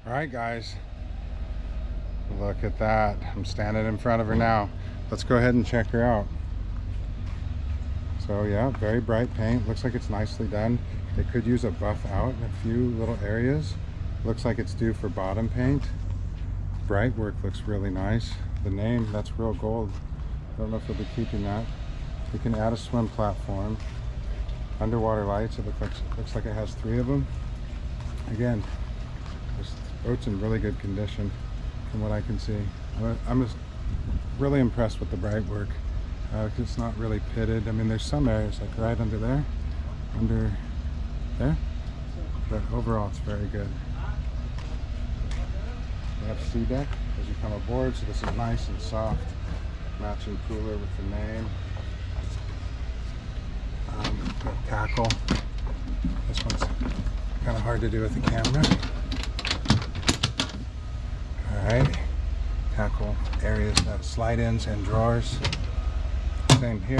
All right, guys, look at that. I'm standing in front of her now. Let's go ahead and check her out. So yeah, very bright paint. Looks like it's nicely done. It could use a buff out in a few little areas. Looks like it's due for bottom paint. Bright work looks really nice. The name, that's real gold. I don't know if they'll be keeping that. You can add a swim platform. Underwater lights, it looks like it has 3 of them. Again, this boat's in really good condition from what I can see. I'm just really impressed with the bright work. It's not really pitted. I mean, there's some areas like right under there, but overall it's very good. We have sea deck as you come aboard, so this is nice and soft. Matching cooler with the name. Got tackle. This one's kind of hard to do with the camera. Alright, tackle areas, that slide-ins and drawers. Same here.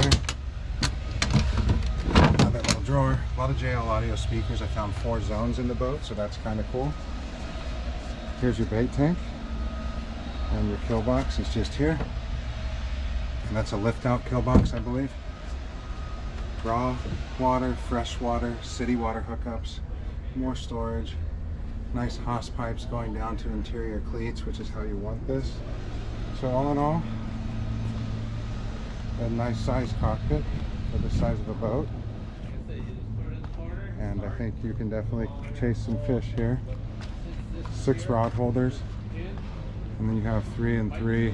Another little drawer. A lot of JL audio speakers. I found 4 zones in the boat, so that's kind of cool. Here's your bait tank. And your kill box is just here. And that's a lift-out kill box, I believe. Raw water, fresh water, city water hookups, more storage. Nice hose pipes going down to interior cleats, which is how you want this. So all in all, a nice size cockpit for the size of a boat. And I think you can definitely chase some fish here. 6 rod holders. And then you have 3 and 3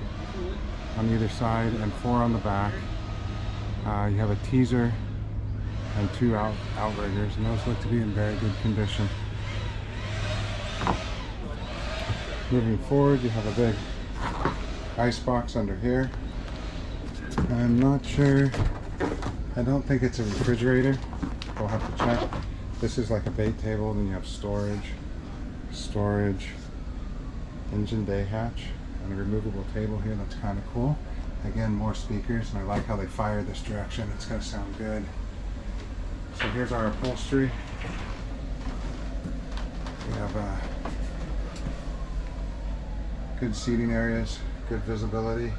on either side and 4 on the back. You have a teaser and 2 outriggers, and those look to be in very good condition. Moving forward, you have a big ice box under here. I'm not sure, I don't think it's a refrigerator. We'll have to check. This is like a bait table, then you have storage, engine day hatch, and a removable table here. That's kind of cool. Again, more speakers, and I like how they fire this direction. It's going to sound good. So here's our upholstery. We have good seating areas, good visibility.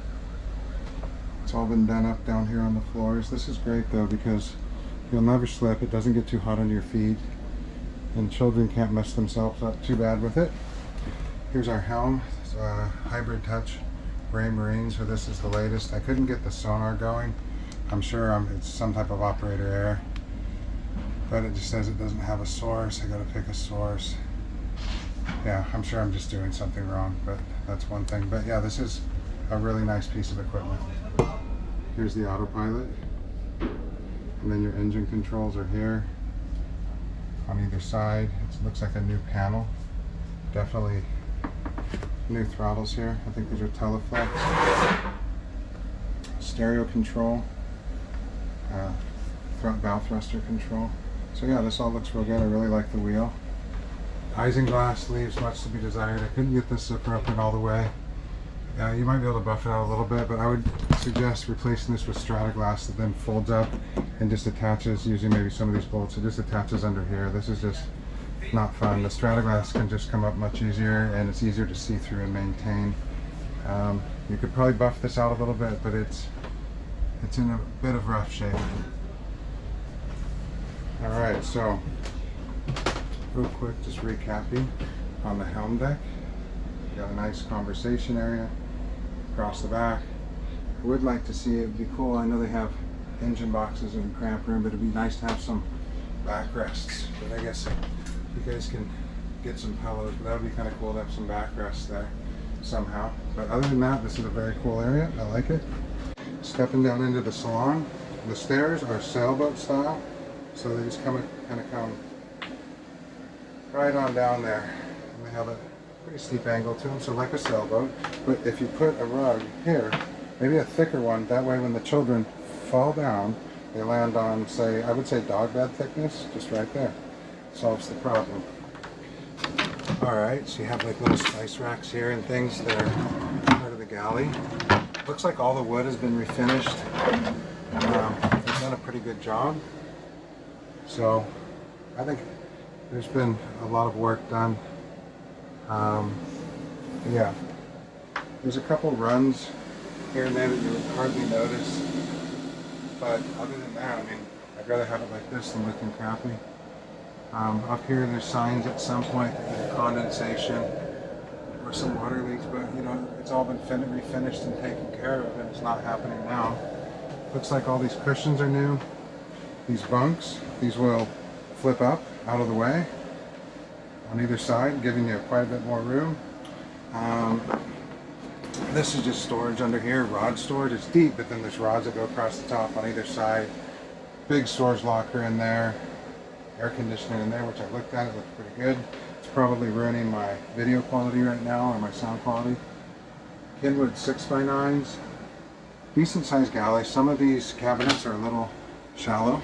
It's all been done up down here on the floors. This is great though, because you'll never slip. It doesn't get too hot under your feet, and children can't mess themselves up too bad with it. Here's our Helm. It's a hybrid touch Ray Marine, so this is the latest. I couldn't get the sonar going. I'm sure it's some type of operator error, but it just says it doesn't have a source. I gotta pick a source. Yeah, I'm sure I'm just doing something wrong, but that's one thing. But yeah, this is a really nice piece of equipment. Here's the autopilot, and then your engine controls are here on either side. It looks like a new panel. Definitely new throttles here. I think these are Teleflex. Stereo control, bow thruster control. So yeah, this all looks real good. I really like the wheel. Isinglass leaves much to be desired. I couldn't get this zipper open all the way. You might be able to buff it out a little bit, but I would suggest replacing this with Strataglass that then folds up and just attaches, using maybe some of these bolts. It just attaches under here. This is just not fun. The Strataglass can just come up much easier, and it's easier to see through and maintain. You could probably buff this out a little bit, but it's in a bit of rough shape. Alright, so real quick, just recapping on the helm deck. You got a nice conversation area across the back. I would like to see, it would be cool, I know they have engine boxes and cramp room, but it'd be nice to have some backrests. But I guess you guys can get some pillows, but that would be kind of cool to have some backrests there somehow. But other than that, this is a very cool area. I like it. Stepping down into the salon. The stairs are sailboat style, so they just kind of come right on down there. And they have a pretty steep angle to them, so like a sailboat. But if you put a rug here, maybe a thicker one, that way when the children fall down, they land on, say, I would say dog bed thickness, just right there. Solves the problem. Alright, so you have like little spice racks here and things that are part of the galley. Looks like all the wood has been refinished. They've done a pretty good job. So I think there's been a lot of work done. Um, yeah, there's a couple runs here and there that you would hardly notice, but other than that, I mean, I'd rather have it like this than looking crappy. Up here there's signs at some point that either condensation or some water leaks, but you know, it's all been refinished and taken care of, and it's not happening now. Looks like all these cushions are new. These bunks, these will flip up out of the way on either side, giving you quite a bit more room. This is just storage under here, rod storage. It's deep, but then there's rods that go across the top on either side. Big storage locker in there. Air conditioning in there, which I looked at, it looked pretty good. It's probably ruining my video quality right now, or my sound quality. Kenwood 6x9s. Decent sized galley. Some of these cabinets are a little shallow.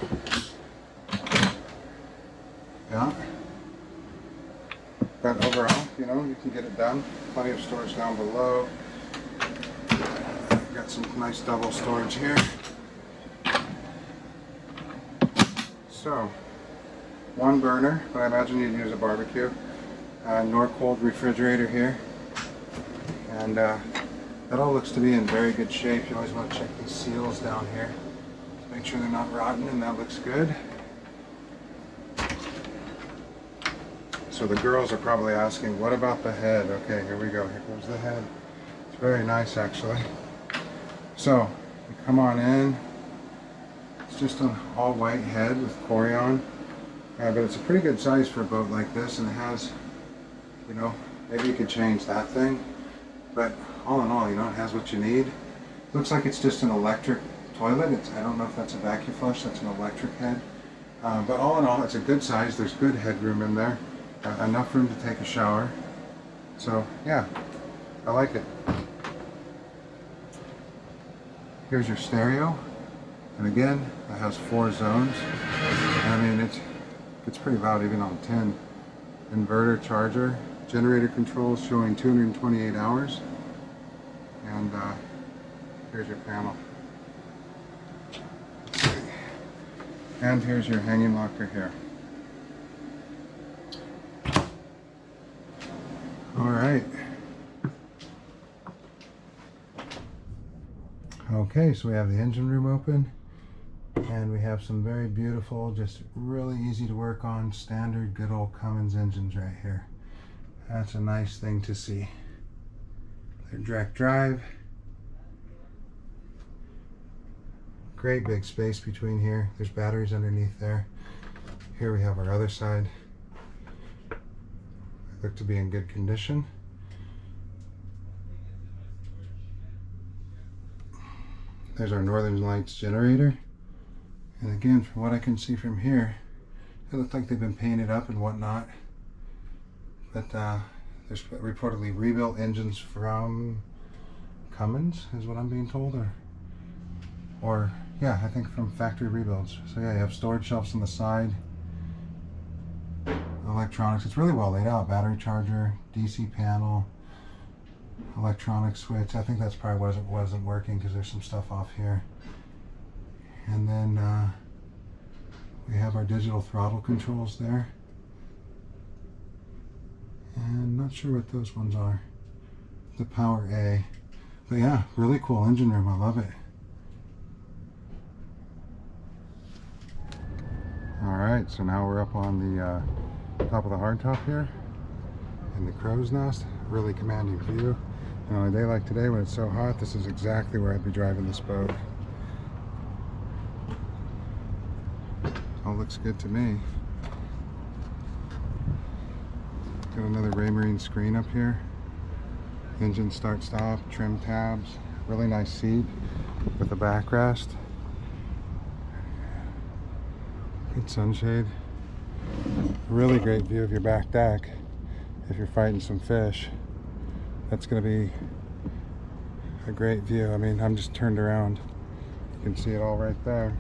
Yeah. But overall, you know, you can get it done. Plenty of storage down below. Got some nice double storage here. So, one burner, but I imagine you'd use a barbecue. Norcold refrigerator here. And that all looks to be in very good shape. You always want to check these seals down here to make sure they're not rotten, and that looks good. So the girls are probably asking, what about the head? Okay, here we go. Here goes the head. It's very nice, actually. So, you come on in. It's just an all-white head with Corian. But it's a pretty good size for a boat like this, and it has, you know, maybe you could change that thing, but all in all, you know, it has what you need. Looks like it's just an electric toilet. I don't know if that's a vacuum flush, that's an electric head. But all in all, it's a good size. There's good headroom in there, enough room to take a shower. So yeah, I like it. Here's your stereo, and again, it has 4 zones. I mean, it's pretty loud even on 10. Inverter charger, generator controls showing 228 hours, and here's your panel. And here's your hanging locker here. All right. Okay, so we have the engine room open. And we have some very beautiful, just really easy to work on, standard good old Cummins engines right here. That's a nice thing to see. They're direct drive. Great big space between here. There's batteries underneath there. Here we have our other side. They look to be in good condition. There's our Northern Lights generator. And again, from what I can see from here, it looks like they've been painted up and whatnot. But there's reportedly rebuilt engines from Cummins, is what I'm being told, or yeah, I think from factory rebuilds. So yeah, you have storage shelves on the side, electronics. It's really well laid out. Battery charger, DC panel, electronic switch. I think that's probably what it wasn't working, because there's some stuff off here. And then we have our digital throttle controls there. And not sure what those ones are. The power A. But yeah, really cool engine room. I love it. Alright, so now we're up on the top of the hardtop here in the crow's nest. Really commanding view. And on a day like today when it's so hot, this is exactly where I'd be driving this boat. All looks good to me. Got another Raymarine screen up here. Engine start stop, trim tabs, really nice seat with a backrest. Good sunshade. Really great view of your back deck if you're fighting some fish. That's going to be a great view. I mean, I'm just turned around. You can see it all right there.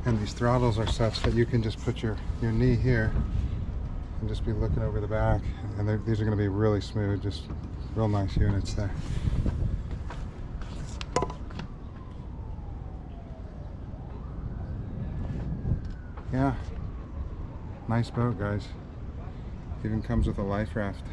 And these throttles are such that you can just put your knee here and just be looking over the back. And these are going to be really smooth, just real nice units there. Yeah, nice boat, guys. Even comes with a life raft.